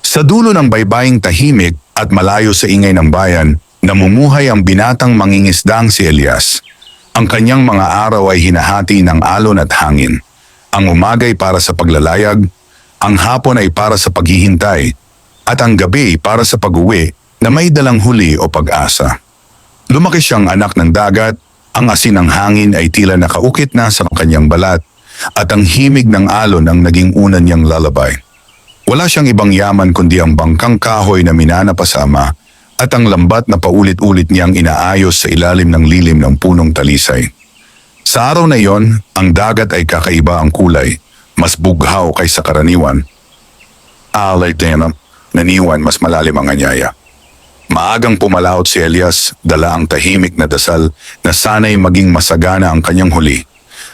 Sa dulo ng baybaying tahimik at malayo sa ingay ng bayan, namumuhay ang binatang mangingisdang si Elias. Ang kanyang mga araw ay hinahati ng alon at hangin. Ang umagay para sa paglalayag, ang hapon ay para sa paghihintay, at ang gabi para sa pag-uwi na may dalang huli o pag-asa. Lumaki siyang anak ng dagat, ang asin ng hangin ay tila nakaukit na sa kanyang balat, at ang himig ng alon ang naging una niyang lullaby. Wala siyang ibang yaman kundi ang bangkang kahoy na minana pa sa ama at ang lambat na paulit-ulit niyang inaayos sa ilalim ng lilim ng punong talisay. Sa araw na iyon, ang dagat ay kakaiba ang kulay, mas bughaw kaysa karaniwan. Alay tenam, naniwan mas malalim ang anyaya. Maagang pumalaot si Elias, dala ang tahimik na dasal na sana'y maging masagana ang kanyang huli.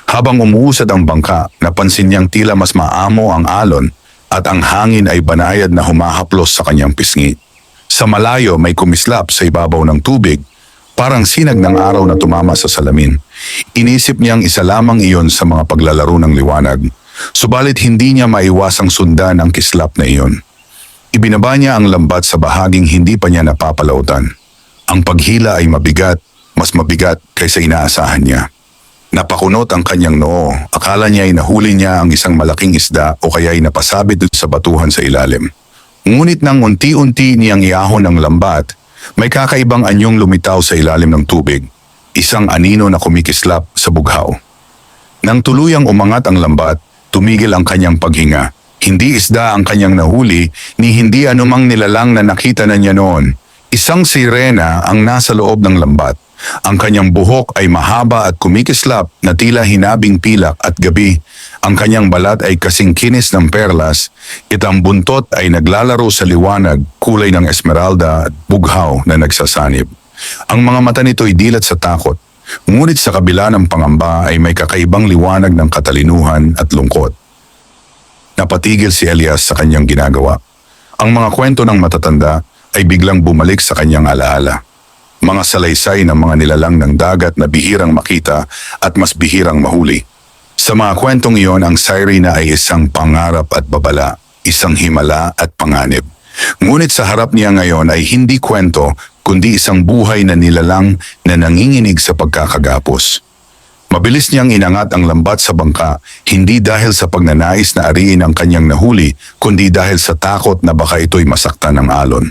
Habang umuusad ang bangka, napansin niyang tila mas maamo ang alon at ang hangin ay banayad na humahaplos sa kanyang pisngi. Sa malayo may kumislap sa ibabaw ng tubig, parang sinag ng araw na tumama sa salamin. Inisip niyang isa lamang iyon sa mga paglalaro ng liwanag, subalit hindi niya maiwasang sundan ang kislap na iyon. Ibinaba niya ang lambat sa bahaging hindi pa niya napapalautan. Ang paghila ay mabigat, mas mabigat kaysa inaasahan niya. Napakunot ang kanyang noo, akala niya ay nahuli niya ang isang malaking isda o kaya ay napasabit sa batuhan sa ilalim. Ngunit nang unti-unti niyang iahon ang lambat, may kakaibang anyong lumitaw sa ilalim ng tubig, isang anino na kumikislap sa bughaw. Nang tuluyang umangat ang lambat, tumigil ang kanyang paghinga. Hindi isda ang kanyang nahuli, ni hindi anumang nilalang na nakita na niya noon. Isang sirena ang nasa loob ng lambat. Ang kanyang buhok ay mahaba at kumikislap na tila hinabing pilak at gabi. Ang kanyang balat ay kasing kinis ng perlas, ang buntot ay naglalaro sa liwanag, kulay ng esmeralda at bughaw na nagsasanib. Ang mga mata nito ay dilat sa takot, ngunit sa kabila ng pangamba ay may kakaibang liwanag ng katalinuhan at lungkot. Napatigil si Elias sa kanyang ginagawa. Ang mga kwento ng matatanda ay biglang bumalik sa kanyang alaala. Mga salaysay ng mga nilalang ng dagat na bihirang makita at mas bihirang mahuli. Sa mga kwentong iyon, ang sirena ay isang pangarap at babala, isang himala at panganib. Ngunit sa harap niya ngayon ay hindi kwento, kundi isang buhay na nilalang na nanginginig sa pagkakagapos. Mabilis niyang inangat ang lambat sa bangka, hindi dahil sa pagnanais na ariin ang kanyang nahuli, kundi dahil sa takot na baka ito'y masaktan ng alon.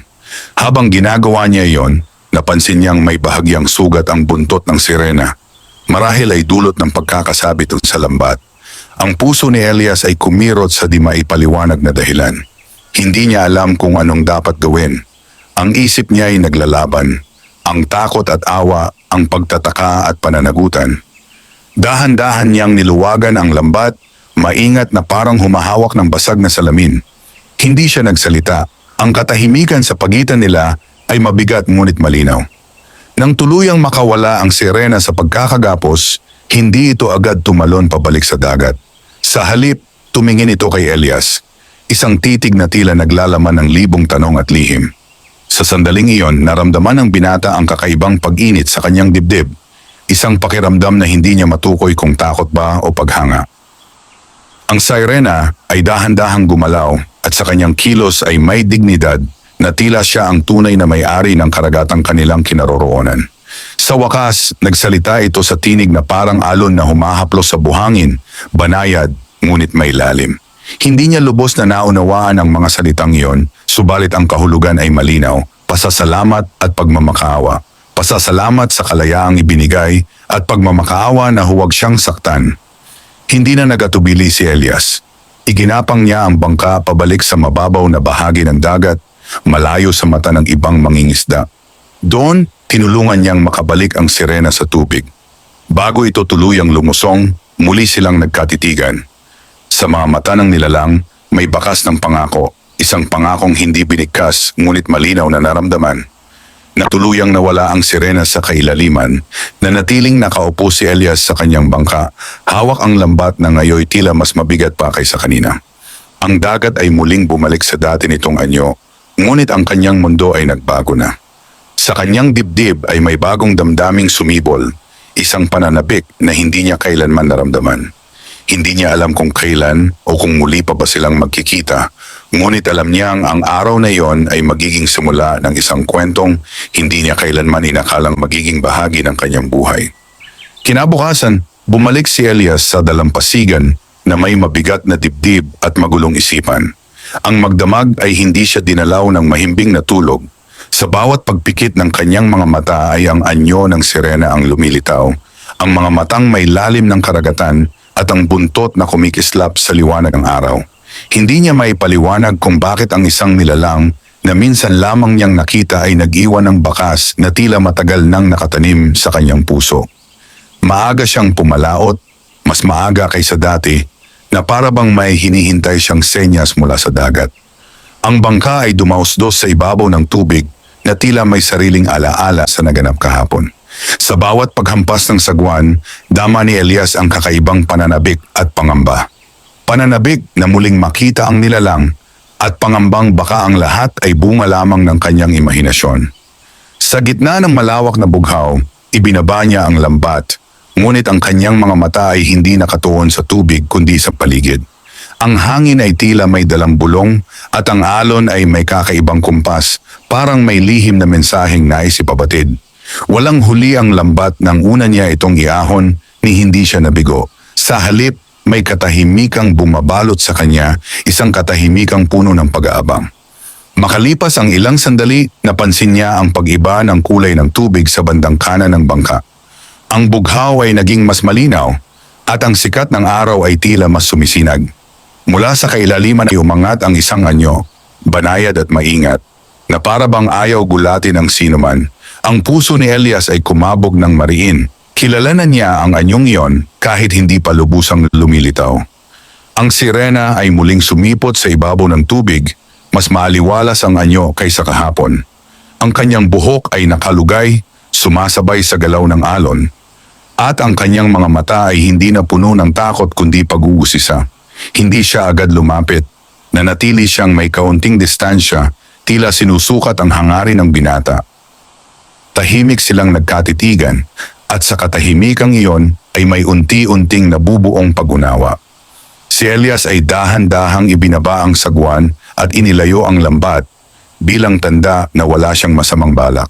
Habang ginagawa niya iyon, napansin niyang may bahagyang sugat ang buntot ng sirena. Marahil ay dulot ng pagkakasabit sa lambat. Ang puso ni Elias ay kumirot sa di maipaliwanag na dahilan. Hindi niya alam kung anong dapat gawin. Ang isip niya ay naglalaban. Ang takot at awa, ang pagtataka at pananagutan. Dahan-dahan niyang niluwagan ang lambat, maingat na parang humahawak ng basag na salamin. Hindi siya nagsalita. Ang katahimikan sa pagitan nila ay mabigat ngunit malinaw. Nang tuluyang makawala ang sirena sa pagkakagapos, hindi ito agad tumalon pabalik sa dagat. Sa halip, tumingin ito kay Elias, isang titig na tila naglalaman ng libong tanong at lihim. Sa sandaling iyon, naramdaman ng binata ang kakaibang pag-init sa kanyang dibdib, isang pakiramdam na hindi niya matukoy kung takot ba o paghanga. Ang sirena ay dahan-dahang gumalaw at sa kanyang kilos ay may dignidad na tila siya ang tunay na may-ari ng karagatang kanilang kinaroroonan. Sa wakas, nagsalita ito sa tinig na parang alon na humahaplos sa buhangin, banayad, ngunit may lalim. Hindi niya lubos na naunawaan ang mga salitang iyon, subalit ang kahulugan ay malinaw, pasasalamat at pagmamakaawa. Pasasalamat sa kalayaang ibinigay at pagmamakaawa na huwag siyang saktan. Hindi na nagatubili si Elias. Iginapang niya ang bangka pabalik sa mababaw na bahagi ng dagat, malayo sa mata ng ibang mangingisda. Doon, tinulungan niyang makabalik ang sirena sa tubig. Bago ito tuluyang lumusong, muli silang nagkatitigan. Sa mga mata ng nilalang, may bakas ng pangako, isang pangakong hindi binigkas ngunit malinaw na naramdaman. Natuluyang nawala ang sirena sa kailaliman, nanatiling nakaupo si Elias sa kanyang bangka, hawak ang lambat na ngayoy tila mas mabigat pa kaysa kanina. Ang dagat ay muling bumalik sa dati nitong anyo, ngunit ang kanyang mundo ay nagbago na. Sa kanyang dibdib ay may bagong damdaming sumibol, isang pananabik na hindi niya kailanman naramdaman. Hindi niya alam kung kailan o kung muli pa ba silang magkikita, Ngunit alam niyang ang araw na iyon ay magiging simula ng isang kwentong hindi niya kailanman inakalang magiging bahagi ng kanyang buhay. Kinabukasan, bumalik si Elias sa dalampasigan na may mabigat na dibdib at magulong isipan. Ang magdamag ay hindi siya dinalaw ng mahimbing na tulog. Sa bawat pagpikit ng kanyang mga mata ay ang anyo ng sirena ang lumilitaw. Ang mga matang may lalim ng karagatan at ang buntot na kumikislap sa liwanag ng araw. Hindi niya maipaliwanag kung bakit ang isang nilalang na minsan lamang niyang nakita ay nag-iwan ng bakas na tila matagal nang nakatanim sa kanyang puso. Maaga siyang pumalaot, mas maaga kaysa dati, na para bang may hinihintay siyang senyas mula sa dagat. Ang bangka ay dumausdos sa ibabaw ng tubig na tila may sariling alaala sa naganap kahapon. Sa bawat paghampas ng sagwan, dama ni Elias ang kakaibang pananabik at pangamba. Pananabik na muling makita ang nilalang at pangambang baka ang lahat ay bunga lamang ng kanyang imahinasyon. Sa gitna ng malawak na bughaw, ibinaba niya ang lambat, ngunit ang kanyang mga mata ay hindi nakatuon sa tubig kundi sa paligid. Ang hangin ay tila may dalang bulong at ang alon ay may kakaibang kumpas, parang may lihim na mensaheng nais ipabatid. Walang huli ang lambat nang una niya itong iahon ni hindi siya nabigo. Sa halip, may katahimikang bumabalot sa kanya, isang katahimikang puno ng pag-aabang. Makalipas ang ilang sandali, napansin niya ang pag-iba ng kulay ng tubig sa bandang kanan ng bangka. Ang bughaw ay naging mas malinaw at ang sikat ng araw ay tila mas sumisinag. Mula sa kailaliman ay umangat ang isang anyo, banayad at maingat, na para bang ayaw gulatin ang sinuman. Ang puso ni Elias ay kumabog ng mariin. Kilala na niya ang anyong iyon kahit hindi pa lubusang lumilitaw. Ang sirena ay muling sumipot sa ibabaw ng tubig, mas maaliwalas ang anyo kaysa kahapon. Ang kanyang buhok ay nakalugay, sumasabay sa galaw ng alon, at ang kanyang mga mata ay hindi na puno ng takot kundi pag-uusisa. Hindi siya agad lumapit, nanatili siyang may kaunting distansya, tila sinusukat ang hangarin ng binata. Tahimik silang nagkatitigan, at sa katahimikang iyon ay may unti-unting nabubuong pag-unawa. Si Elias ay dahan-dahang ibinaba ang sagwan at inilayo ang lambat bilang tanda na wala siyang masamang balak.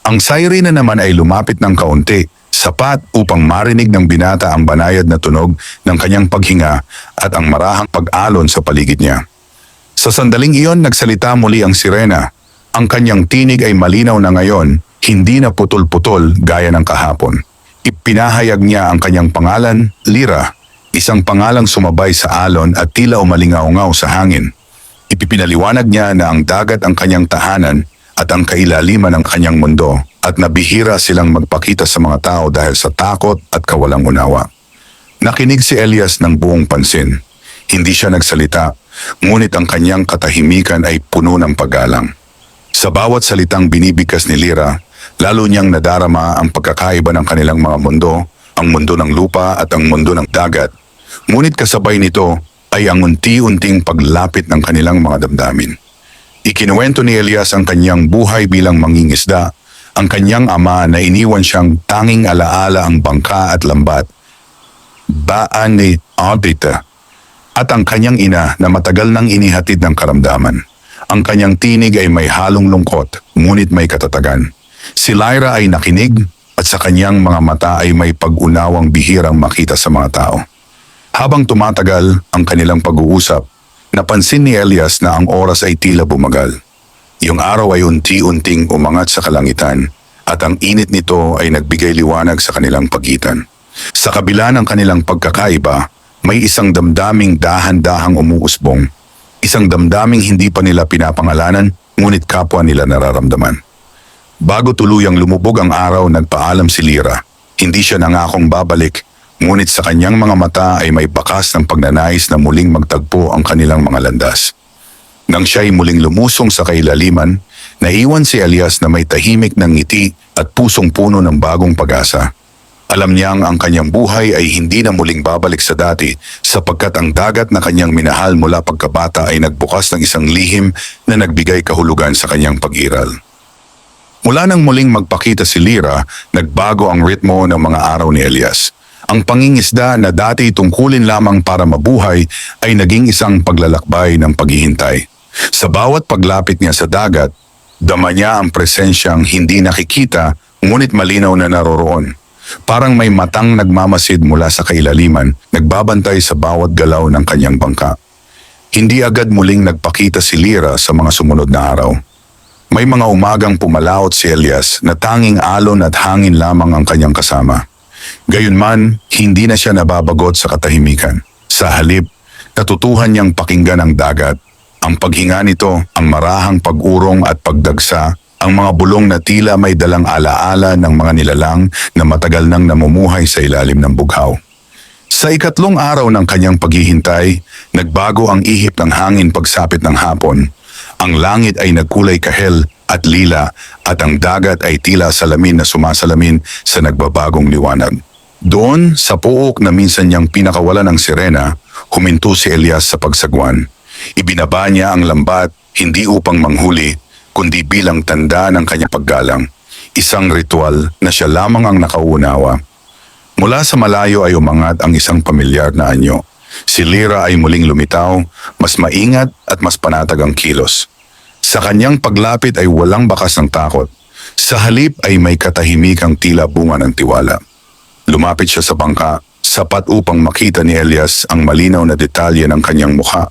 Ang siren na naman ay lumapit ng kaunti, sapat upang marinig ng binata ang banayad na tunog ng kanyang paghinga at ang marahang pag-alon sa paligid niya. Sa sandaling iyon nagsalita muli ang sirena. Ang kanyang tinig ay malinaw na ngayon, hindi na putol-putol gaya ng kahapon. Ipinahayag niya ang kanyang pangalan, Lyra, isang pangalang sumabay sa alon at tila umalingaw-ngaw sa hangin. Ipinaliwanag niya na ang dagat ang kanyang tahanan at ang kailaliman ng kanyang mundo at nabihira silang magpakita sa mga tao dahil sa takot at kawalang unawa. Nakinig si Elias ng buong pansin. Hindi siya nagsalita, ngunit ang kanyang katahimikan ay puno ng paggalang. Sa bawat salitang binibigkas ni Lyra, lalo niyang nadarama ang pagkakaiba ng kanilang mga mundo, ang mundo ng lupa at ang mundo ng dagat. Ngunit kasabay nito ay ang unti-unting paglapit ng kanilang mga damdamin. Ikinuwento ni Elias ang kanyang buhay bilang mangingisda, ang kanyang ama na iniwan siyang tanging alaala ang bangka at lambat, baan ni Audita, at ang kanyang ina na matagal nang inihatid ng karamdaman. Ang kanyang tinig ay may halong lungkot, ngunit may katatagan. Si Lyra ay nakinig at sa kanyang mga mata ay may pag-unawang bihirang makita sa mga tao. Habang tumatagal ang kanilang pag-uusap, napansin ni Elias na ang oras ay tila bumagal. Yung araw ay unti-unting umangat sa kalangitan at ang init nito ay nagbigay liwanag sa kanilang pagitan. Sa kabila ng kanilang pagkakaiba, may isang damdaming dahan-dahang umuusbong. Isang damdaming hindi pa nila pinapangalanan, ngunit kapwa nila nararamdaman. Bago tuluyang lumubog ang araw, nagpaalam si Lyra. Hindi siya nangakong babalik, ngunit sa kanyang mga mata ay may bakas ng pagnanais na muling magtagpo ang kanilang mga landas. Nang siya'y muling lumusong sa kailaliman, naiwan si Elias na may tahimik ng ngiti at pusong puno ng bagong pag-asa. Alam niyang ang kanyang buhay ay hindi na muling babalik sa dati sapagkat ang dagat na kanyang minahal mula pagkabata ay nagbukas ng isang lihim na nagbigay kahulugan sa kanyang pag-iral. Mula nang muling magpakita si Lyra, nagbago ang ritmo ng mga araw ni Elias. Ang pangingisda na dati tungkulin lamang para mabuhay ay naging isang paglalakbay ng paghihintay. Sa bawat paglapit niya sa dagat, dama niya ang presensyang hindi nakikita ngunit malinaw na naroroon. Parang may matang nagmamasid mula sa kailaliman, nagbabantay sa bawat galaw ng kanyang bangka. Hindi agad muling nagpakita si Lyra sa mga sumunod na araw. May mga umagang pumalaot si Elias na tanging alon at hangin lamang ang kanyang kasama. Gayunman, hindi na siya nababagot sa katahimikan. Sa halip, natutuhan niyang pakinggan ang dagat. Ang paghinga nito, ang marahang pag-urong at pagdagsa, ang mga bulong na tila may dalang alaala ng mga nilalang na matagal nang namumuhay sa ilalim ng bughaw. Sa ikatlong araw ng kanyang paghihintay, nagbago ang ihip ng hangin pagsapit ng hapon. Ang langit ay nagkulay kahel at lila at ang dagat ay tila salamin na sumasalamin sa nagbabagong liwanag. Doon, sa puok na minsan niyang pinakawalan ng sirena, huminto si Elias sa pagsagwan. Ibinaba niya ang lambat hindi upang manghuli, kundi bilang tanda ng kanyang paggalang. Isang ritual na siya lamang ang nakaunawa. Mula sa malayo ay umangat ang isang pamilyar na anyo. Si Lyra ay muling lumitaw, mas maingat at mas panatag ang kilos. Sa kanyang paglapit ay walang bakas ng takot. Sa halip ay may katahimikang tila bunga ng tiwala. Lumapit siya sa bangka, sapat upang makita ni Elias ang malinaw na detalye ng kanyang mukha.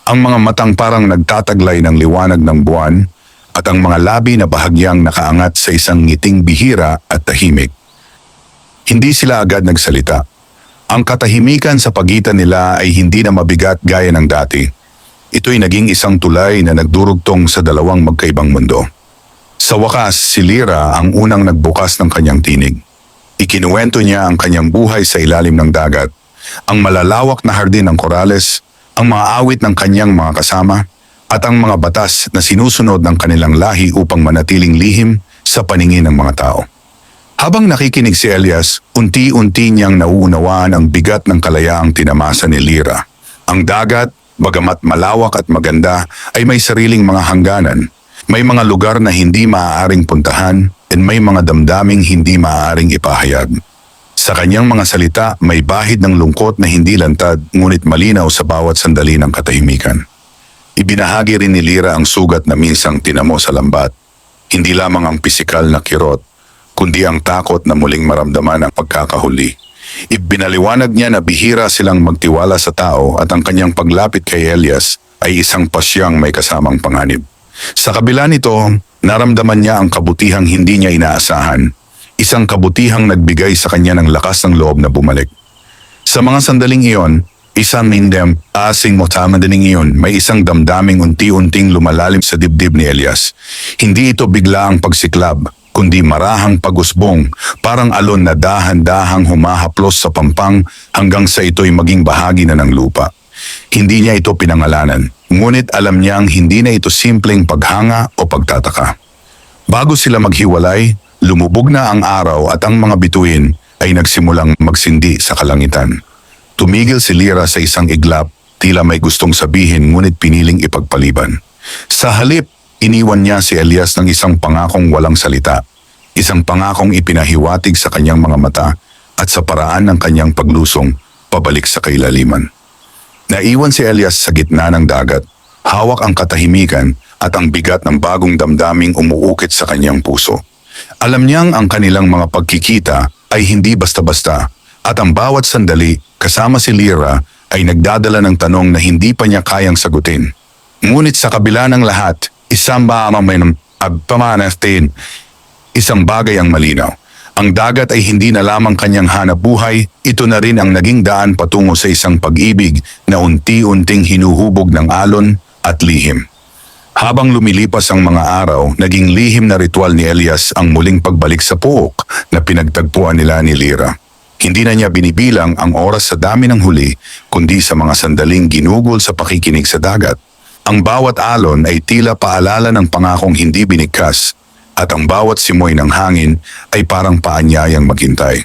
Ang mga matang parang nagtataglay ng liwanag ng buwan at ang mga labi na bahagyang nakaangat sa isang ngiting bihira at tahimik. Hindi sila agad nagsalita. Ang katahimikan sa pagitan nila ay hindi na mabigat gaya ng dati. Ito'y naging isang tulay na nagdurugtong sa dalawang magkaibang mundo. Sa wakas, si Lyra ang unang nagbukas ng kanyang tinig. Ikinuwento niya ang kanyang buhay sa ilalim ng dagat, ang malalawak na hardin ng korales, ang mga awit ng kanyang mga kasama, at ang mga batas na sinusunod ng kanilang lahi upang manatiling lihim sa paningin ng mga tao. Habang nakikinig si Elias, unti-unti niyang nauunawaan ang bigat ng kalayaang tinamasa ni Lyra. Ang dagat, bagamat malawak at maganda, ay may sariling mga hangganan. May mga lugar na hindi maaaring puntahan at may mga damdaming hindi maaaring ipahayag. Sa kanyang mga salita, may bahid ng lungkot na hindi lantad ngunit malinaw sa bawat sandali ng katahimikan. Ibinahagi rin ni Lyra ang sugat na minsang tinamo sa lambat. Hindi lamang ang pisikal na kirot, kundi ang takot na muling maramdaman ang pagkakahuli. Ibinaliwanag niya na bihira silang magtiwala sa tao at ang kanyang paglapit kay Elias ay isang pasyang may kasamang panganib. Sa kabila nito, naramdaman niya ang kabutihang hindi niya inaasahan. Isang kabutihang nagbigay sa kanya ng lakas ng loob na bumalik. Sa mga sandaling iyon, isang mindem, asing motamadaling iyon, may isang damdaming unti-unting lumalalim sa dibdib ni Elias. Hindi ito bigla ang pagsiklab, kundi marahang pag-usbong, parang alon na dahan-dahang humahaplos sa pampang hanggang sa ito'y maging bahagi na ng lupa. Hindi niya ito pinangalanan, ngunit alam niyang hindi na ito simpleng paghanga o pagtataka. Bago sila maghiwalay, lumubog na ang araw at ang mga bituin ay nagsimulang magsindi sa kalangitan. Tumigil si Lyra sa isang iglap, tila may gustong sabihin ngunit piniling ipagpaliban. Sa halip, iniwan niya si Elias ng isang pangakong walang salita, isang pangakong ipinahiwatig sa kanyang mga mata at sa paraan ng kanyang paglusong pabalik sa kailaliman. Naiwan si Elias sa gitna ng dagat, hawak ang katahimikan at ang bigat ng bagong damdaming umuukit sa kanyang puso. Alam niyang ang kanilang mga pagkikita ay hindi basta-basta at ang bawat sandali kasama si Lyra ay nagdadala ng tanong na hindi pa niya kayang sagutin. Ngunit sa kabila ng lahat, isang bagay ang malinaw. Ang dagat ay hindi na lamang kanyang hanap buhay, ito na rin ang naging daan patungo sa isang pag-ibig na unti-unting hinuhubog ng alon at lihim. Habang lumilipas ang mga araw, naging lihim na ritual ni Elias ang muling pagbalik sa puok na pinagtagpuan nila ni Lyra. Hindi na niya binibilang ang oras sa dami ng huli, kundi sa mga sandaling ginugol sa pakikinig sa dagat. Ang bawat alon ay tila paalala ng pangakong hindi binigkas, at ang bawat simoy ng hangin ay parang paanyayang maghintay.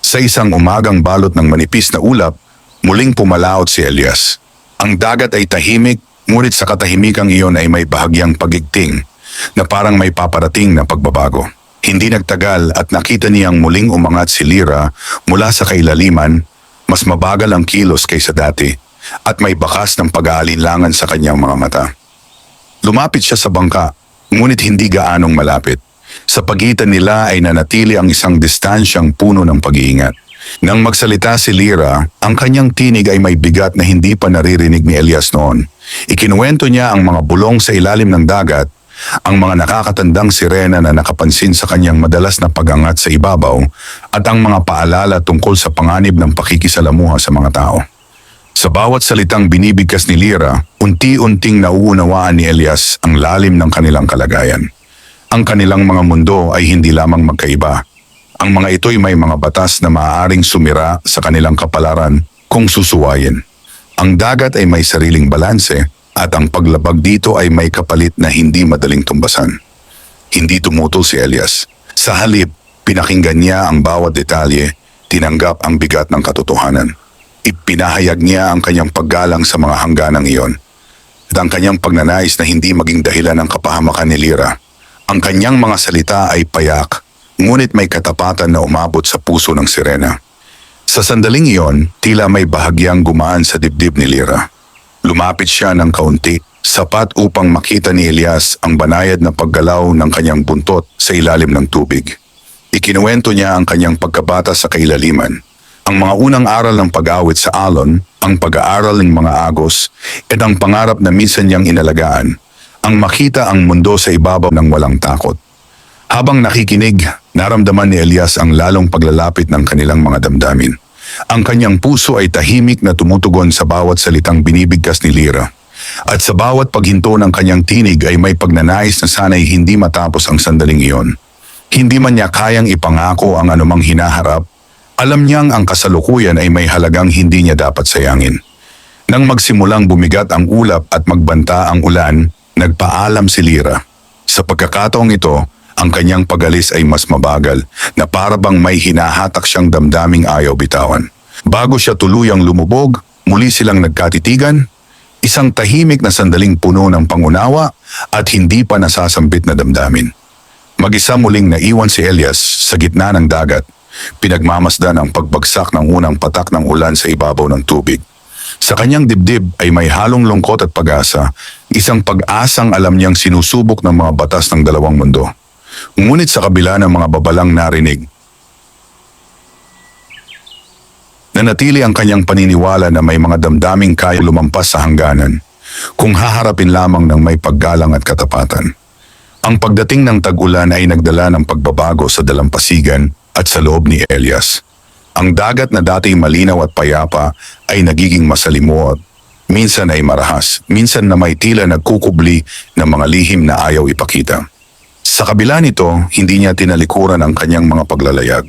Sa isang umagang balot ng manipis na ulap, muling pumalaot si Elias. Ang dagat ay tahimik, ngunit sa katahimikang iyon ay may bahagyang pagigting na parang may paparating na pagbabago. Hindi nagtagal at nakita niyang muling umangat si Lyra mula sa kailaliman, mas mabagal ang kilos kaysa dati at may bakas ng pag-aalinlangan sa kanyang mga mata. Lumapit siya sa bangka, ngunit hindi gaanong malapit. Sa pagitan nila ay nanatili ang isang distansyang puno ng pag-iingat. Nang magsalita si Lyra, ang kanyang tinig ay may bigat na hindi pa naririnig ni Elias noon. Ikinuwento niya ang mga bulong sa ilalim ng dagat, ang mga nakakatandang sirena na nakapansin sa kanyang madalas na pag-angat sa ibabaw, at ang mga paalala tungkol sa panganib ng pakikisalamuha sa mga tao. Sa bawat salitang binibigkas ni Lyra, unti-unting nauunawaan ni Elias ang lalim ng kanilang kalagayan. Ang kanilang mga mundo ay hindi lamang magkaiba. Ang mga ito'y may mga batas na maaaring sumira sa kanilang kapalaran kung susuwayin. Ang dagat ay may sariling balanse at ang paglabag dito ay may kapalit na hindi madaling tumbasan. Hindi tumutol si Elias. Sa halip, pinakinggan niya ang bawat detalye, tinanggap ang bigat ng katotohanan. Ipinahayag niya ang kanyang paggalang sa mga hangganang iyon at ang kanyang pagnanais na hindi maging dahilan ng kapahamakan ni Lyra. Ang kanyang mga salita ay payak, ngunit may katapatan na umabot sa puso ng sirena. Sa sandaling iyon, tila may bahagyang gumaan sa dibdib ni Lyra. Lumapit siya ng kaunti, sapat upang makita ni Elias ang banayad na paggalaw ng kanyang buntot sa ilalim ng tubig. Ikinuwento niya ang kanyang pagkabata sa kailaliman, ang mga unang aral ng pag-awit sa alon, ang pag-aaral ng mga agos, at ang pangarap na minsan niyang inalagaan, ang makita ang mundo sa ibabaw ng walang takot. Habang nakikinig, naramdaman ni Elias ang lalong paglalapit ng kanilang mga damdamin. Ang kanyang puso ay tahimik na tumutugon sa bawat salitang binibigkas ni Lyra. At sa bawat paghinto ng kanyang tinig ay may pagnanais na sana'y hindi matapos ang sandaling iyon. Hindi man niya kayang ipangako ang anumang hinaharap, alam niyang ang kasalukuyan ay may halagang hindi niya dapat sayangin. Nang magsimulang bumigat ang ulap at magbanta ang ulan, nagpaalam si Lyra. Sa pagkakataong ito, ang kanyang pag-alis ay mas mabagal na para bang may hinahatak siyang damdaming ayaw bitawan. Bago siya tuluyang lumubog, muli silang nagkatitigan, isang tahimik na sandaling puno ng pangunawa at hindi pa nasasambit na damdamin. Mag-isa muling naiwan si Elias sa gitna ng dagat, pinagmamasdan ang pagbagsak ng unang patak ng ulan sa ibabaw ng tubig. Sa kanyang dibdib ay may halong lungkot at pag-asa, isang pag-asang alam niyang sinusubok ng mga batas ng dalawang mundo. Ngunit sa kabila ng mga babalang narinig, nanatili ang kanyang paniniwala na may mga damdaming kaya lumampas sa hangganan, kung haharapin lamang ng may paggalang at katapatan. Ang pagdating ng tag-ulan ay nagdala ng pagbabago sa dalampasigan at sa loob ni Elias. Ang dagat na dati malinaw at payapa ay nagiging masalimuot, minsan ay marahas, minsan na may tila nagkukubli ng mga lihim na ayaw ipakita. Sa kabila nito, hindi niya tinalikuran ang kanyang mga paglalayag.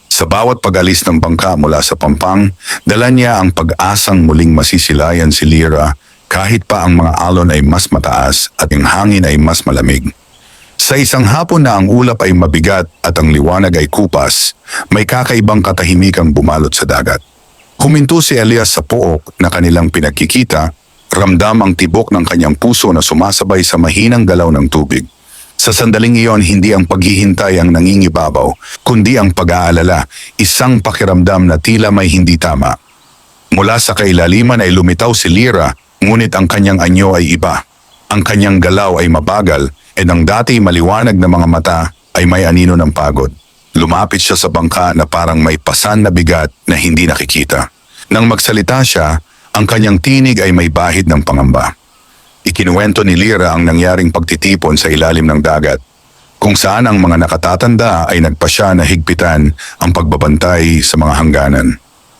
Sa bawat pag-alis ng bangka mula sa Pampang, dala niya ang pag-asang muling masisilayan si Lyra kahit pa ang mga alon ay mas mataas at ang hangin ay mas malamig. Sa isang hapon na ang ulap ay mabigat at ang liwanag ay kupas, may kakaibang katahimikang bumalot sa dagat. Huminto si Elias sa pook na kanilang pinagkikita, ramdam ang tibok ng kanyang puso na sumasabay sa mahinang galaw ng tubig. Sa sandaling iyon, hindi ang paghihintay ang nangingibabaw, kundi ang pag-aalala, isang pakiramdam na tila may hindi tama. Mula sa kailaliman ay lumitaw si Lyra, ngunit ang kanyang anyo ay iba. Ang kanyang galaw ay mabagal, at ang dati maliwanag na mga mata ay may anino ng pagod. Lumapit siya sa bangka na parang may pasan na bigat na hindi nakikita. Nang magsalita siya, ang kanyang tinig ay may bahid ng pangamba. Ikinuwento ni Lyra ang nangyaring pagtitipon sa ilalim ng dagat, kung saan ang mga nakatatanda ay nagpasya na higpitan ang pagbabantay sa mga hangganan.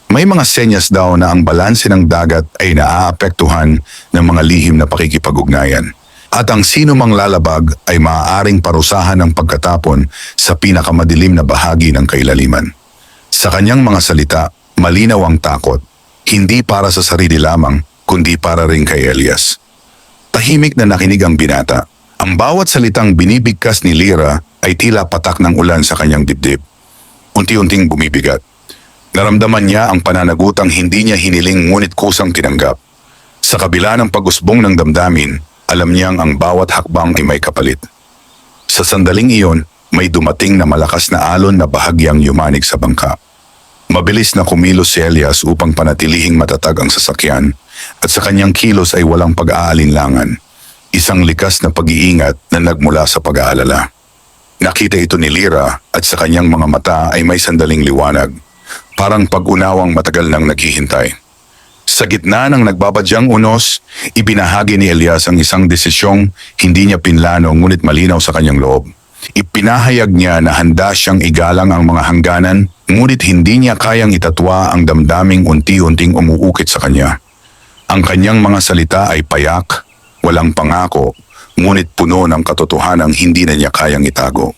May mga senyas daw na ang balanse ng dagat ay naaapektuhan ng mga lihim na pakikipag-ugnayan. At ang sino mang lalabag ay maaaring parusahan ng pagkatapon sa pinakamadilim na bahagi ng kailaliman. Sa kanyang mga salita, malinaw ang takot, hindi para sa sarili lamang, kundi para rin kay Elias. Tahimik na nakinig ang binata. Ang bawat salitang binibigkas ni Lyra ay tila patak ng ulan sa kanyang dibdib. Unti-unting bumibigat. Naramdaman niya ang pananagutang hindi niya hiniling ngunit kusang tinanggap. Sa kabila ng pag-usbong ng damdamin, alam niyang ang bawat hakbang ay may kapalit. Sa sandaling iyon, may dumating na malakas na alon na bahagyang yumanig sa bangka. Mabilis na kumilos si Elias upang panatilihing matatag ang sasakyan at sa kanyang kilos ay walang pag-aalinlangan. isang likas na pag-iingat na nagmula sa pag-aalala. Nakita ito ni Lyra at sa kanyang mga mata ay may sandaling liwanag, parang pag-unawang matagal nang naghihintay. Sa gitna ng nagbabadyang unos, ibinahagi ni Elias ang isang desisyong hindi niya pinlano ngunit malinaw sa kanyang loob. Ipinahayag niya na handa siyang igalang ang mga hangganan, ngunit hindi niya kayang itatwa ang damdaming unti-unting umuukit sa kanya. Ang kanyang mga salita ay payak, walang pangako, ngunit puno ng katotohanang hindi na niya kayang itago.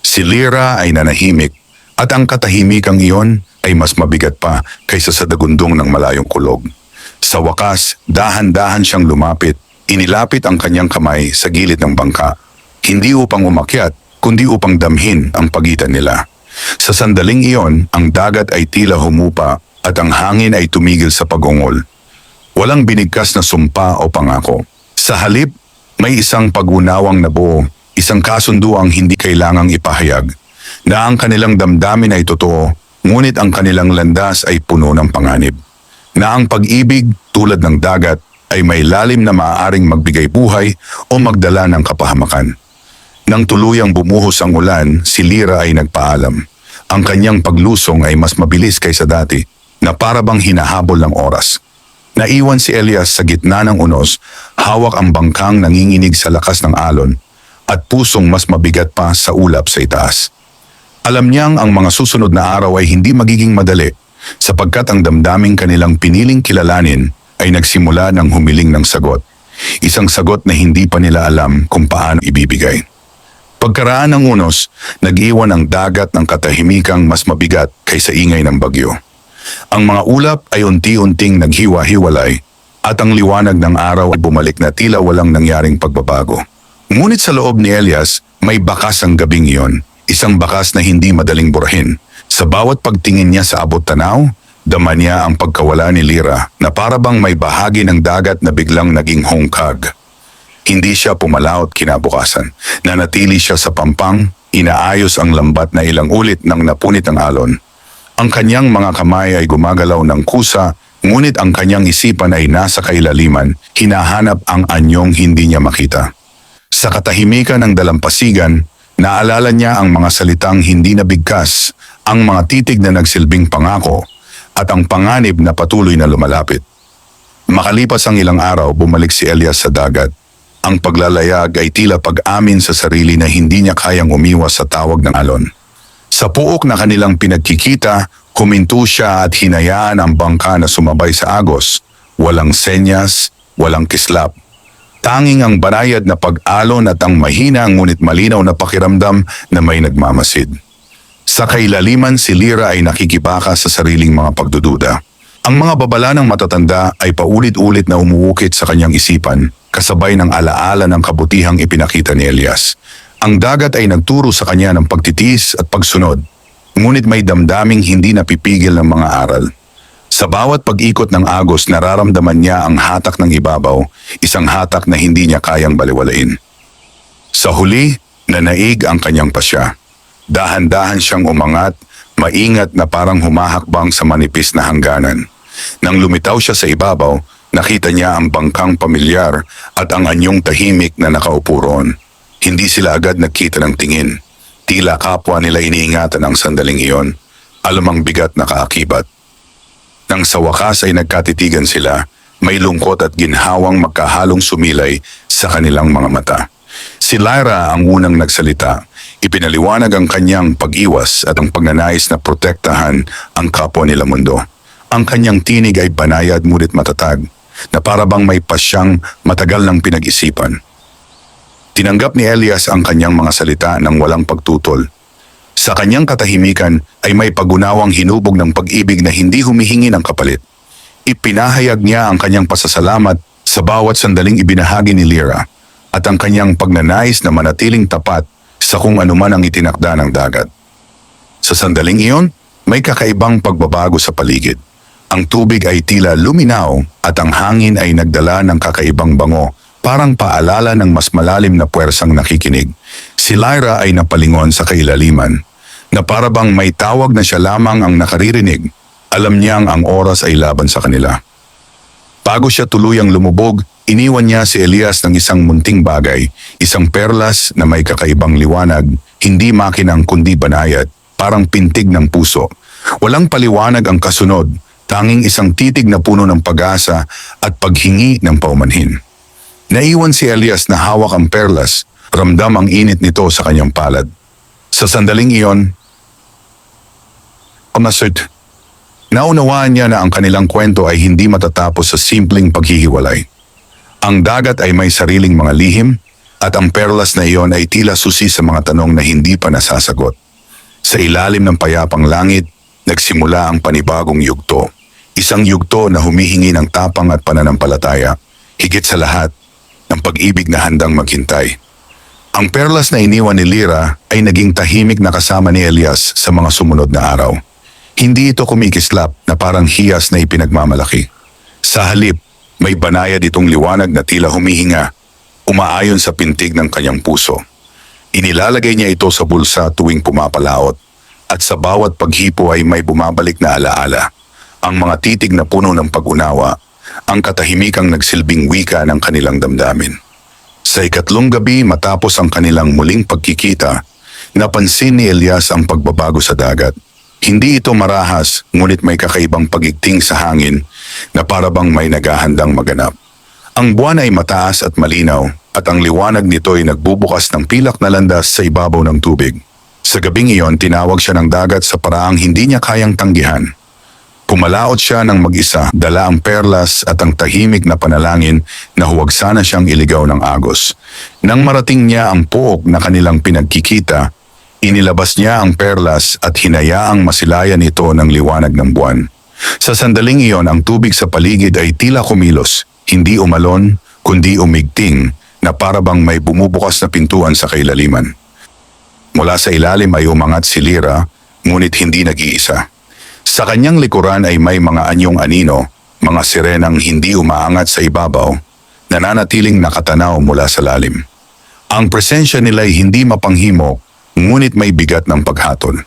Si Lyra ay nanahimik, at ang katahimikang iyon ay mas mabigat pa kaysa sa dagundong ng malayong kulog. Sa wakas, dahan-dahan siyang lumapit, inilapit ang kanyang kamay sa gilid ng bangka. Hindi upang umakyat, kundi upang damhin ang pagitan nila. Sa sandaling iyon, ang dagat ay tila humupa at ang hangin ay tumigil sa pag-ungol. Walang binigkas na sumpa o pangako. Sa halip, may isang pag-unawang nabuo, isang kasunduang hindi kailangang ipahayag, na ang kanilang damdamin ay totoo, ngunit ang kanilang landas ay puno ng panganib. Na ang pag-ibig, tulad ng dagat, ay may lalim na maaaring magbigay buhay o magdala ng kapahamakan. Nang tuluyang bumuhos ang ulan, si Lyra ay nagpaalam. Ang kanyang paglusong ay mas mabilis kaysa dati, na para bang hinahabol ng oras. Naiwan si Elias sa gitna ng unos, hawak ang bangkang nanginginig sa lakas ng alon, at pusong mas mabigat pa sa ulap sa itaas. Alam niyang ang mga susunod na araw ay hindi magiging madali, sapagkat ang damdaming kanilang piniling kilalanin ay nagsimula ng humiling ng sagot. Isang sagot na hindi pa nila alam kung paano ibibigay. Pagkaraan ng unos, nag-iwan ang dagat ng katahimikang mas mabigat kaysa ingay ng bagyo. Ang mga ulap ay unti-unting naghiwa-hiwalay, at ang liwanag ng araw ay bumalik na tila walang nangyaring pagbabago. Ngunit sa loob ni Elias, may bakas ang gabing iyon. Isang bakas na hindi madaling burahin. Sa bawat pagtingin niya sa abot tanaw, dama niya ang pagkawala ni Lyra na para bang may bahagi ng dagat na biglang naging hungkag. Hindi siya pumalaot kinabukasan. Nanatili siya sa pampang, inaayos ang lambat na ilang ulit nang napunit ang alon. Ang kanyang mga kamay ay gumagalaw ng kusa, ngunit ang kanyang isipan ay nasa kailaliman, hinahanap ang anyong hindi niya makita. Sa katahimikan ng dalampasigan, naalala niya ang mga salitang hindi nabigkas, ang mga titig na nagsilbing pangako, at ang panganib na patuloy na lumalapit. Makalipas ang ilang araw, bumalik si Elias sa dagat. Ang paglalayag ay tila pag-amin sa sarili na hindi niya kayang umiwas sa tawag ng alon. Sa puok na kanilang pinagkikita, huminto siya at hinayaan ang bangka na sumabay sa agos. Walang senyas, walang kislap. Tanging ang banayad na pag-alon at ang mahina ngunit malinaw na pakiramdam na may nagmamasid. Sa kailaliman si Lyra ay nakikibaka sa sariling mga pagdududa. Ang mga babala ng matatanda ay paulit-ulit na umuukit sa kanyang isipan, kasabay ng alaala ng kabutihang ipinakita ni Elias. Ang dagat ay nagturo sa kanya ng pagtitiis at pagsunod, ngunit may damdaming hindi napipigil ng mga aral. Sa bawat pag-ikot ng agos, nararamdaman niya ang hatak ng ibabaw, isang hatak na hindi niya kayang baliwalain. Sa huli, nanaig ang kanyang pasya. Dahan-dahan siyang umangat, maingat na parang humahakbang sa manipis na hangganan. Nang lumitaw siya sa ibabaw, nakita niya ang bangkang pamilyar at ang anyong tahimik na nakaupo roon. Hindi sila agad nagkita ng tingin. Tila kapwa nila iniingatan ang sandaling iyon, alamang bigat na kaakibat. Nang sa wakas ay nagkatitigan sila, may lungkot at ginhawang magkahalong sumilay sa kanilang mga mata. Si Lyra ang unang nagsalita. Ipinaliwanag ang kanyang pag-iwas at ang pagnanais na protektahan ang kapwa nila mundo. Ang kanyang tinig ay banayad ngunit matatag, na para bang may pasyang matagal ng pinag-isipan. Tinanggap ni Elias ang kanyang mga salita ng walang pagtutol. Sa kanyang katahimikan ay may pagunawang hinubog ng pag-ibig na hindi humihingi ng kapalit. Ipinahayag niya ang kanyang pasasalamat sa bawat sandaling ibinahagi ni Lyra at ang kanyang pagnanais na manatiling tapat sa kung anuman ang itinakda ng dagat. Sa sandaling iyon, may kakaibang pagbabago sa paligid. Ang tubig ay tila luminaw at ang hangin ay nagdala ng kakaibang bango, parang paalala ng mas malalim na puwersang nakikinig. Si Lyra ay napalingon sa kailaliman, na para bang may tawag na siya lamang ang nakaririnig. Alam niyang ang oras ay laban sa kanila. Bago siya tuluyang lumubog, Iniwan niya si Elias ng isang munting bagay, isang perlas na may kakaibang liwanag, hindi makinang kundi banayad, parang pintig ng puso. Walang paliwanag ang kasunod, tanging isang titig na puno ng pag-asa at paghingi ng paumanhin. Naiwan si Elias na hawak ang perlas, ramdam ang init nito sa kanyang palad. Sa sandaling iyon, naunawaan niya na ang kanilang kwento ay hindi matatapos sa simpleng paghihiwalay. Ang dagat ay may sariling mga lihim at ang perlas na iyon ay tila susi sa mga tanong na hindi pa nasasagot. Sa ilalim ng payapang langit, nagsimula ang panibagong yugto. Isang yugto na humihingi ng tapang at pananampalataya, higit sa lahat, ng pag-ibig na handang maghintay. Ang perlas na iniwan ni Lyra ay naging tahimik na kasama ni Elias sa mga sumunod na araw. Hindi ito kumikislap na parang hiyas na ipinagmamalaki. Sa halip, may banayad itong liwanag na tila humihinga, umaayon sa pintig ng kanyang puso. Inilalagay niya ito sa bulsa tuwing pumapalaot, at sa bawat paghipo ay may bumabalik na alaala. Ang mga titig na puno ng pag-unawa, ang katahimikang nagsilbing wika ng kanilang damdamin. Sa ikatlong gabi matapos ang kanilang muling pagkikita, napansin ni Elias ang pagbabago sa dagat. Hindi ito marahas, ngunit may kakaibang pagigting sa hangin na parabang may naghahandang maganap. Ang buwan ay mataas at malinaw at ang liwanag nito ay nagbubukas ng pilak na landas sa ibabaw ng tubig. Sa gabing iyon, tinawag siya ng dagat sa paraang hindi niya kayang tanggihan. Pumalaot siya ng mag-isa, dala ang perlas at ang tahimik na panalangin na huwag sana siyang iligaw ng agos. Nang marating niya ang pook na kanilang pinagkikita, inilabas niya ang perlas at hinayaang masilayan ito ng liwanag ng buwan. Sa sandaling iyon, ang tubig sa paligid ay tila kumilos, hindi umalon, kundi umigting na parabang may bumubukas na pintuan sa kailaliman. Mula sa ilalim ay umangat si Lyra, ngunit hindi nag-iisa. Sa kanyang likuran ay may mga anyong anino, mga sirenang hindi umaangat sa ibabaw, nananatiling nakatanaw mula sa lalim. Ang presensya nila ay hindi mapanghimok, ngunit may bigat ng paghatol.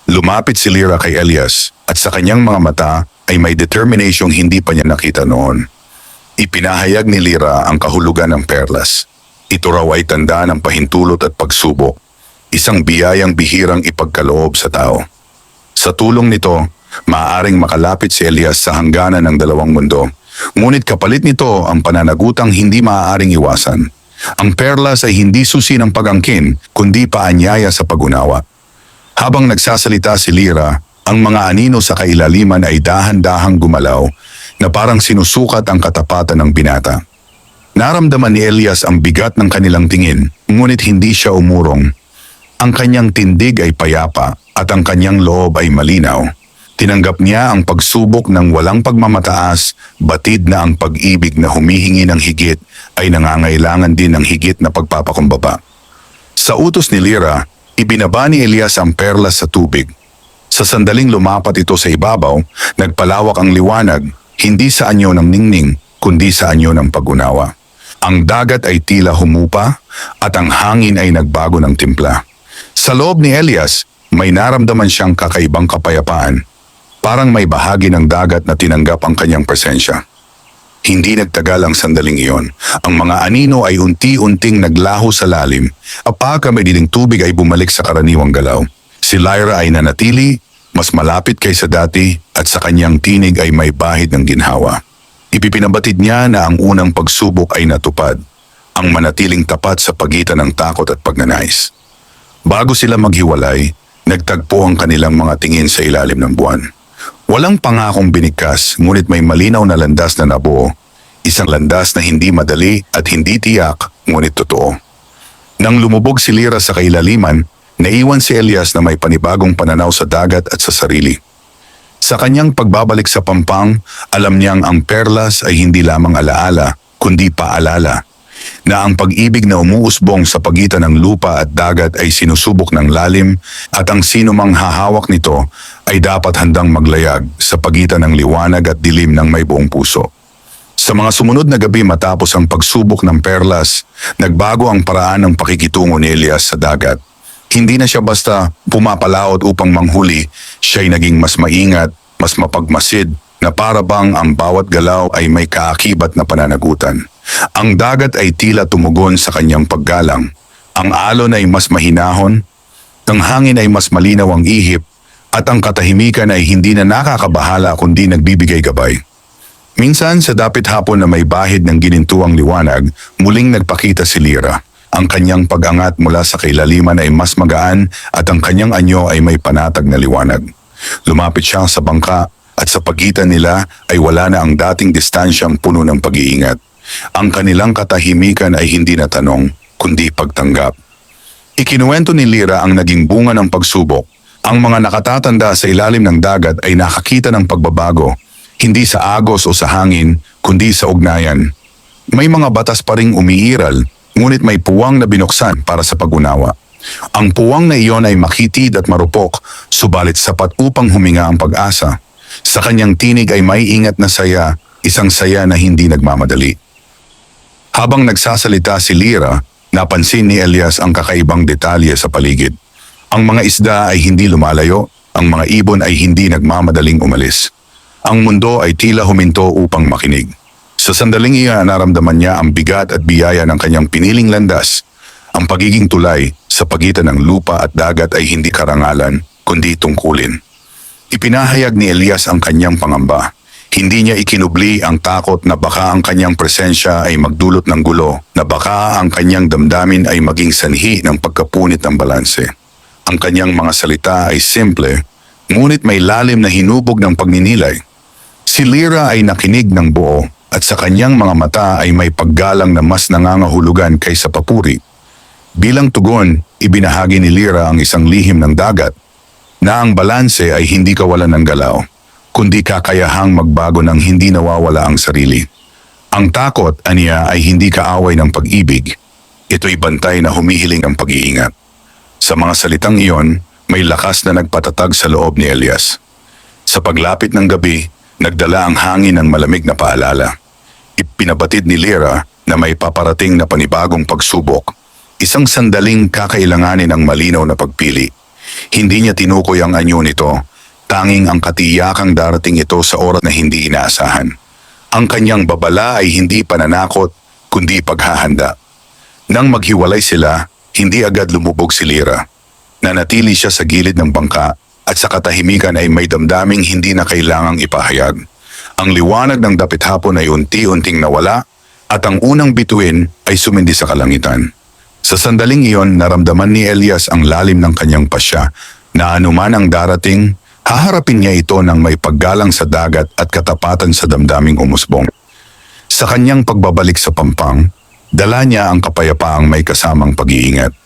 Lumapit si Lyra kay Elias at sa kanyang mga mata ay may determinasyong hindi pa niya nakita noon. Ipinahayag ni Lyra ang kahulugan ng perlas. Ito raw ay tanda ng pahintulot at pagsubok, isang biyayang bihirang ipagkaloob sa tao. Sa tulong nito, maaaring makalapit si Elias sa hangganan ng dalawang mundo, ngunit kapalit nito ang pananagutang hindi maaaring iwasan. Ang perlas ay hindi susi ng pag-angkin, kundi paanyaya sa pag-unawa. Habang nagsasalita si Lyra, ang mga anino sa kailaliman ay dahan-dahang gumalaw na parang sinusukat ang katapatan ng binata. Naramdaman ni Elias ang bigat ng kanilang tingin, ngunit hindi siya umurong. Ang kanyang tindig ay payapa at ang kanyang loob ay malinaw. Tinanggap niya ang pagsubok ng walang pagmamataas, batid na ang pag-ibig na humihingi ng higit ay nangangailangan din ng higit na pagpapakumbaba. Sa utos ni Lyra, ibinaba ni Elias ang perlas sa tubig. Sa sandaling lumapat ito sa ibabaw, nagpalawak ang liwanag, hindi sa anyo ng ningning, kundi sa anyo ng pag-unawa. Ang dagat ay tila humupa at ang hangin ay nagbago ng timpla. Sa loob ni Elias, may naramdaman siyang kakaibang kapayapaan. Parang may bahagi ng dagat na tinanggap ang kanyang presensya. Hindi nagtagal ang sandaling iyon. Ang mga anino ay unti-unting naglaho sa lalim. Apagkamidiling tubig ay bumalik sa karaniwang galaw. Si Lyra ay nanatili, mas malapit kaysa dati at sa kanyang tinig ay may bahid ng ginhawa. Ipipinabatid niya na ang unang pagsubok ay natupad, ang manatiling tapat sa pagitan ng takot at pagnanais. Bago sila maghiwalay, nagtagpo ang kanilang mga tingin sa ilalim ng buwan. Walang pangakong binigkas, ngunit may malinaw na landas na nabuo, isang landas na hindi madali at hindi tiyak, ngunit totoo. Nang lumubog si Lyra sa kailaliman, naiwan si Elias na may panibagong pananaw sa dagat at sa sarili. Sa kanyang pagbabalik sa Pampang, alam niyang ang perlas ay hindi lamang alaala, kundi paalala, na ang pag-ibig na umuusbong sa pagitan ng lupa at dagat ay sinusubok ng lalim at ang sino mang hahawak nito ay dapat handang maglayag sa pagitan ng liwanag at dilim ng may buong puso. Sa mga sumunod na gabi matapos ang pagsubok ng perlas, nagbago ang paraan ng pakikitungo ni Elias sa dagat. Hindi na siya basta pumapalaot upang manghuli, siya'y naging mas maingat, mas mapagmasid, na para bang ang bawat galaw ay may kaakibat na pananagutan. Ang dagat ay tila tumugon sa kanyang paggalang. Ang alon ay mas mahinahon, ang hangin ay mas malinaw ang ihip, at ang katahimikan ay hindi na nakakabahala kundi nagbibigay gabay. Minsan sa dapit hapon na may bahid ng ginintuang liwanag, muling nagpakita si Lyra. Ang kanyang pag-angat mula sa kailaliman ay mas magaan at ang kanyang anyo ay may panatag na liwanag. Lumapit siya sa bangka at sa pagitan nila ay wala na ang dating distansyang puno ng pag-iingat. Ang kanilang katahimikan ay hindi na tanong, kundi pagtanggap. Ikinuwento ni Lyra ang naging bunga ng pagsubok. Ang mga nakatatanda sa ilalim ng dagat ay nakakita ng pagbabago, hindi sa agos o sa hangin, kundi sa ugnayan. May mga batas pa ring umiiral, ngunit may puwang na binuksan para sa pag-unawa. Ang puwang na iyon ay makitid at marupok, subalit sapat upang huminga ang pag-asa. Sa kanyang tinig ay may ingat na saya, isang saya na hindi nagmamadali. Habang nagsasalita si Lyra, napansin ni Elias ang kakaibang detalye sa paligid. Ang mga isda ay hindi lumalayo, ang mga ibon ay hindi nagmamadaling umalis. Ang mundo ay tila huminto upang makinig. Sa sandaling iyan, naramdaman niya ang bigat at biyaya ng kanyang piniling landas. Ang pagiging tulay sa pagitan ng lupa at dagat ay hindi karangalan, kundi tungkulin. Ipinahayag ni Elias ang kanyang pangamba. Hindi niya ikinubli ang takot na baka ang kanyang presensya ay magdulot ng gulo, na baka ang kanyang damdamin ay maging sanhi ng pagkapunit ng balanse. Ang kanyang mga salita ay simple, ngunit may lalim na hinubog ng pagninilay. Si Lyra ay nakinig ng buo at sa kanyang mga mata ay may paggalang na mas nangangahulugan kaysa papuri. Bilang tugon, ibinahagi ni Lyra ang isang lihim ng dagat na ang balanse ay hindi kawalan ng galaw, kundi kakayahang magbago ng hindi nawawala ang sarili. Ang takot, aniya, ay hindi kaaway ng pag-ibig. Ito'y bantay na humihiling ng pag-iingat. Sa mga salitang iyon, may lakas na nagpatatag sa loob ni Elias. Sa paglapit ng gabi, nagdala ang hangin ng malamig na paalala. Ipinabatid ni Lyra na may paparating na panibagong pagsubok. Isang sandaling kakailanganin ang malinaw na pagpili. Hindi niya tinukoy ang anyo nito, tanging ang katiyakang darating ito sa oras na hindi inaasahan. Ang kanyang babala ay hindi pananakot, kundi paghahanda. Nang maghiwalay sila, hindi agad lumubog si Lyra. Nanatili siya sa gilid ng bangka at sa katahimikan ay may damdaming hindi na kailangang ipahayag. Ang liwanag ng dapit hapon ay unti-unting nawala at ang unang bituin ay sumindi sa kalangitan. Sa sandaling iyon, naramdaman ni Elias ang lalim ng kanyang pasya na anuman ang darating, haharapin niya ito ng may paggalang sa dagat at katapatan sa damdaming umusbong. Sa kanyang pagbabalik sa Pampang, dala niya ang kapayapaang may kasamang pag-iingat.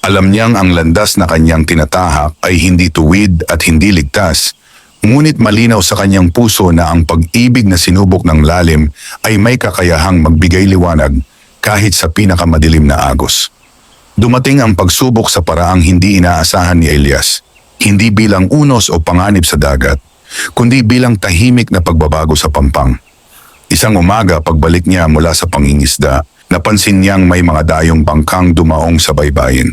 Alam niyang ang landas na kanyang tinatahak ay hindi tuwid at hindi ligtas, ngunit malinaw sa kanyang puso na ang pag-ibig na sinubok ng lalim ay may kakayahang magbigay liwanag kahit sa pinakamadilim na agos. Dumating ang pagsubok sa paraang hindi inaasahan ni Elias, hindi bilang unos o panganib sa dagat, kundi bilang tahimik na pagbabago sa Pampang. Isang umaga pagbalik niya mula sa pangingisda, napansin niyang may mga dayong bangkang dumaong sa baybayin.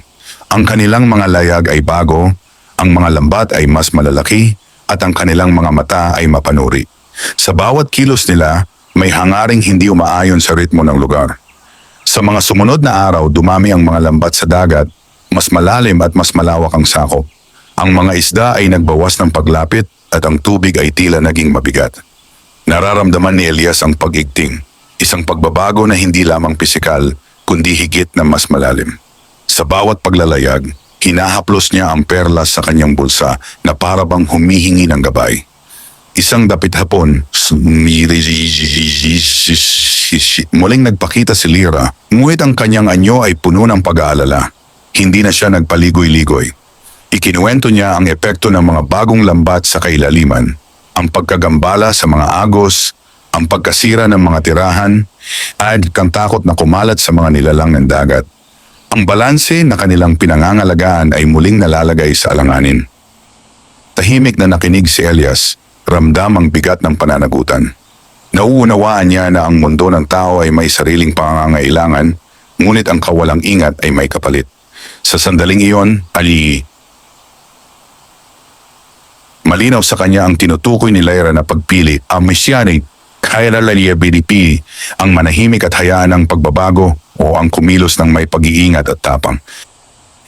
Ang kanilang mga layag ay bago, ang mga lambat ay mas malalaki, at ang kanilang mga mata ay mapanuri. Sa bawat kilos nila, may hangaring hindi umaayon sa ritmo ng lugar. Sa mga sumunod na araw, dumami ang mga lambat sa dagat, mas malalim at mas malawak ang sakop. Ang mga isda ay nagbawas ng paglapit at ang tubig ay tila naging mabigat. Nararamdaman ni Elias ang pag-igting, isang pagbabago na hindi lamang pisikal, kundi higit na mas malalim. Sa bawat paglalayag, hinahaplos niya ang perlas sa kanyang bulsa na para bang humihingi ng gabay. Isang dapit hapon, muling nagpakita si Lyra, ngunit ang kanyang anyo ay puno ng pag-aalala. Hindi na siya nagpaligoy-ligoy. Ikinuwento niya ang epekto ng mga bagong lambat sa kailaliman, ang pagkagambala sa mga agos, ang pagkasira ng mga tirahan, at ang takot na kumalat sa mga nilalang ng dagat. Ang balanse na kanilang pinangangalagaan ay muling nalalagay sa alanganin. Tahimik na nakinig si Elias, ramdam ang bigat ng pananagutan. Nauunawaan niya na ang mundo ng tao ay may sariling pangangailangan, ngunit ang kawalang ingat ay may kapalit. Sa sandaling iyon, malinaw sa kanya ang tinutukoy ni Lyra na pagpili, ang messianic, Kaya BDP ang manahimik at hayaan ng pagbabago o ang kumilos ng may pag-iingat at tapang.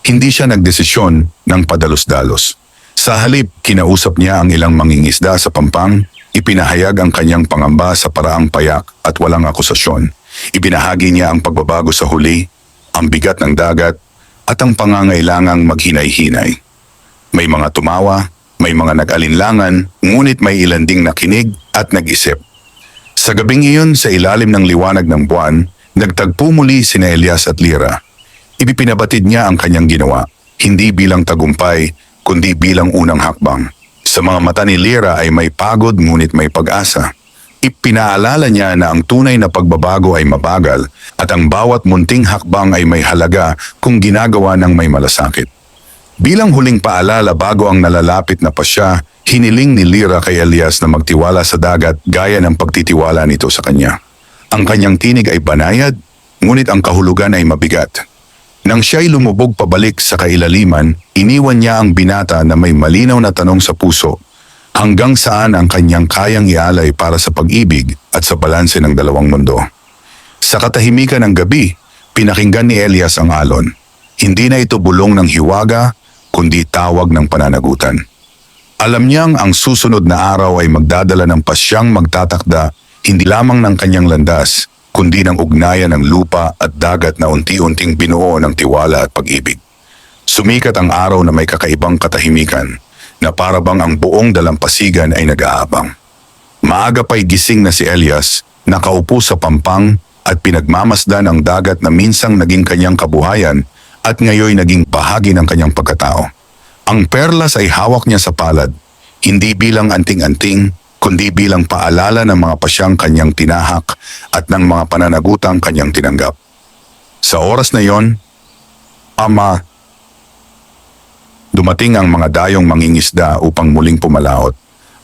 Hindi siya nagdesisyon ng padalos-dalos. Sa halip, kinausap niya ang ilang mangingisda sa Pampang, ipinahayag ang kanyang pangamba sa paraang payak at walang akusasyon. Ibinahagi niya ang pagbabago sa huli, ang bigat ng dagat, at ang pangangailangang maghinay-hinay. May mga tumawa, may mga nag-alinlangan, ngunit may ilan ding nakinig at nag-isip. Sa gabing iyon, sa ilalim ng liwanag ng buwan, nagtagpo muli sina Elias at Lyra. Ibipinabatid niya ang kanyang ginawa, hindi bilang tagumpay, kundi bilang unang hakbang. Sa mga mata ni Lyra ay may pagod ngunit may pag-asa. Ipinaalala niya na ang tunay na pagbabago ay mabagal at ang bawat munting hakbang ay may halaga kung ginagawa ng may malasakit. Bilang huling paalala bago ang nalalapit na pasya, hiniling ni Lyra kay Elias na magtiwala sa dagat gaya ng pagtitiwala nito sa kanya. Ang kanyang tinig ay banayad, ngunit ang kahulugan ay mabigat. Nang siya'y lumubog pabalik sa kailaliman, iniwan niya ang binata na may malinaw na tanong sa puso. Hanggang saan ang kanyang kayang ialay para sa pag-ibig at sa balanse ng dalawang mundo. Sa katahimikan ng gabi, pinakinggan ni Elias ang alon. Hindi na ito bulong ng hiwaga, kundi tawag ng pananagutan. Alam niyang ang susunod na araw ay magdadala ng pasyang magtatakda hindi lamang ng kanyang landas, kundi ng ugnayan ng lupa at dagat na unti-unting binuo ng tiwala at pag-ibig. Sumikat ang araw na may kakaibang katahimikan, na parabang ang buong dalampasigan ay nag-aabang. Maaga pa'y gising na si Elias, nakaupo sa pampang at pinagmamasdan ang dagat na minsang naging kanyang kabuhayan at ngayoy naging bahagi ng kanyang pagkatao. Ang perlas ay hawak niya sa palad, hindi bilang anting-anting, kundi bilang paalala ng mga pasyang kanyang tinahak at ng mga pananagutang kanyang tinanggap. Sa oras na yon, dumating ang mga dayong mangingisda upang muling pumalaot.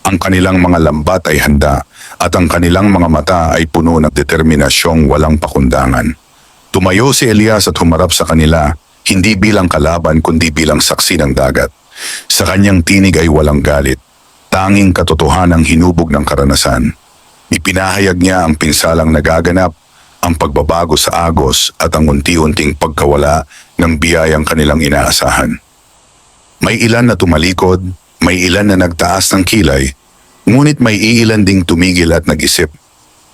Ang kanilang mga lambat ay handa at ang kanilang mga mata ay puno ng determinasyong walang pakundangan. Tumayo si Elias at humarap sa kanila, hindi bilang kalaban kundi bilang saksi ng dagat. Sa kanyang tinig ay walang galit, tanging katotohanang hinubog ng karanasan. Ipinahayag niya ang pinsalang nagaganap, ang pagbabago sa agos at ang unti-unting pagkawala ng biyayang kanilang inaasahan. May ilan na tumalikod, may ilan na nagtaas ng kilay, ngunit may iilan ding tumigil at nag-isip.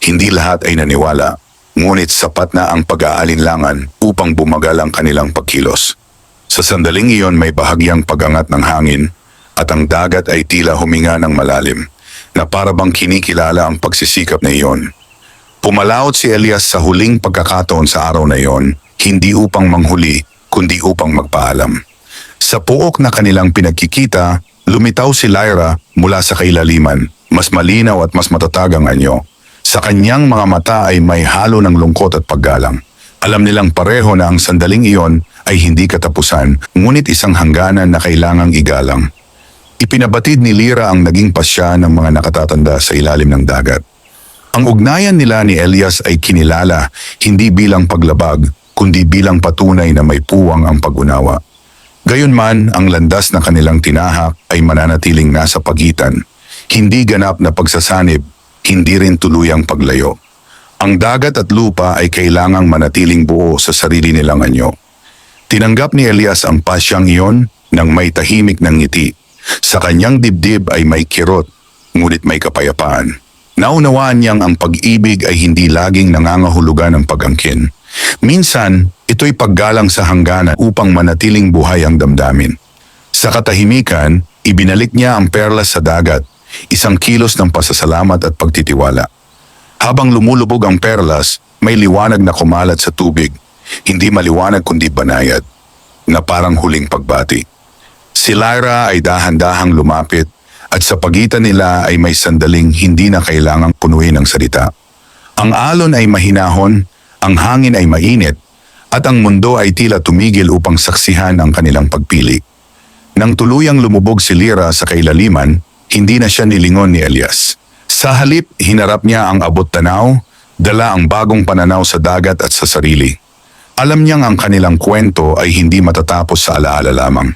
Hindi lahat ay naniwala, ngunit sapat na ang pag-aalinlangan upang bumagal ang kanilang pagkilos. Sa sandaling iyon may bahagyang pagangat ng hangin at ang dagat ay tila huminga ng malalim, na parabang kinikilala ang pagsisikap na iyon. Pumalaot si Elias sa huling pagkakataon sa araw na iyon, hindi upang manghuli, kundi upang magpaalam. Sa puok na kanilang pinagkikita, lumitaw si Lyra mula sa kailaliman, mas malinaw at mas matatag ang anyo. Sa kanyang mga mata ay may halo ng lungkot at paggalang. Alam nilang pareho na ang sandaling iyon ay hindi katapusan, ngunit isang hangganan na kailangang igalang. Ipinabatid ni Lyra ang naging pasya ng mga nakatatanda sa ilalim ng dagat. Ang ugnayan nila ni Elias ay kinilala hindi bilang paglabag, kundi bilang patunay na may puwang ang pag-unawa. Gayunman, ang landas na kanilang tinahak ay mananatiling nasa pagitan, hindi ganap na pagsasanib, hindi rin tuluyang paglayo. Ang dagat at lupa ay kailangang manatiling buo sa sarili nilang anyo. Tinanggap ni Elias ang pasyang iyon nang may tahimik ng ngiti. Sa kanyang dibdib ay may kirot, ngunit may kapayapaan. Naunawaan niyang ang pag-ibig ay hindi laging nangangahulugan ng pag-angkin. Minsan, ito'y paggalang sa hangganan upang manatiling buhay ang damdamin. Sa katahimikan, ibinalik niya ang perlas sa dagat, isang kilos ng pasasalamat at pagtitiwala. Habang lumulubog ang perlas, may liwanag na kumalat sa tubig, hindi maliwanag kundi banayad, na parang huling pagbati. Si Lyra ay dahan-dahang lumapit at sa pagitan nila ay may sandaling hindi na kailangang punuin ng salita. Ang alon ay mahinahon, ang hangin ay mainit, at ang mundo ay tila tumigil upang saksihan ang kanilang pagpili. Nang tuluyang lumubog si Lyra sa kailaliman, hindi na siya nilingon ni Elias. Sa halip, hinarap niya ang abot tanaw, dala ang bagong pananaw sa dagat at sa sarili. Alam niyang ang kanilang kwento ay hindi matatapos sa alaala lamang.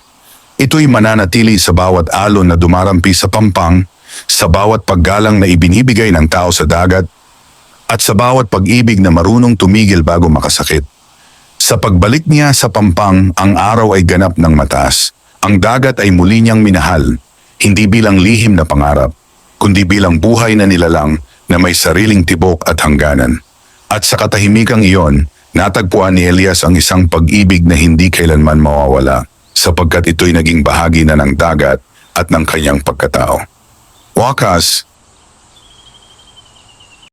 Ito'y mananatili sa bawat alon na dumarampi sa pampang, sa bawat paggalang na ibinibigay ng tao sa dagat, at sa bawat pag-ibig na marunong tumigil bago makasakit. Sa pagbalik niya sa Pampang, ang araw ay ganap ng mataas. Ang dagat ay muli niyang minahal, hindi bilang lihim na pangarap, kundi bilang buhay na nilalang na may sariling tibok at hangganan. At sa katahimikang iyon, natagpuan ni Elias ang isang pag-ibig na hindi kailanman mawawala, sapagkat ito'y naging bahagi na ng dagat at ng kanyang pagkatao. Wakas,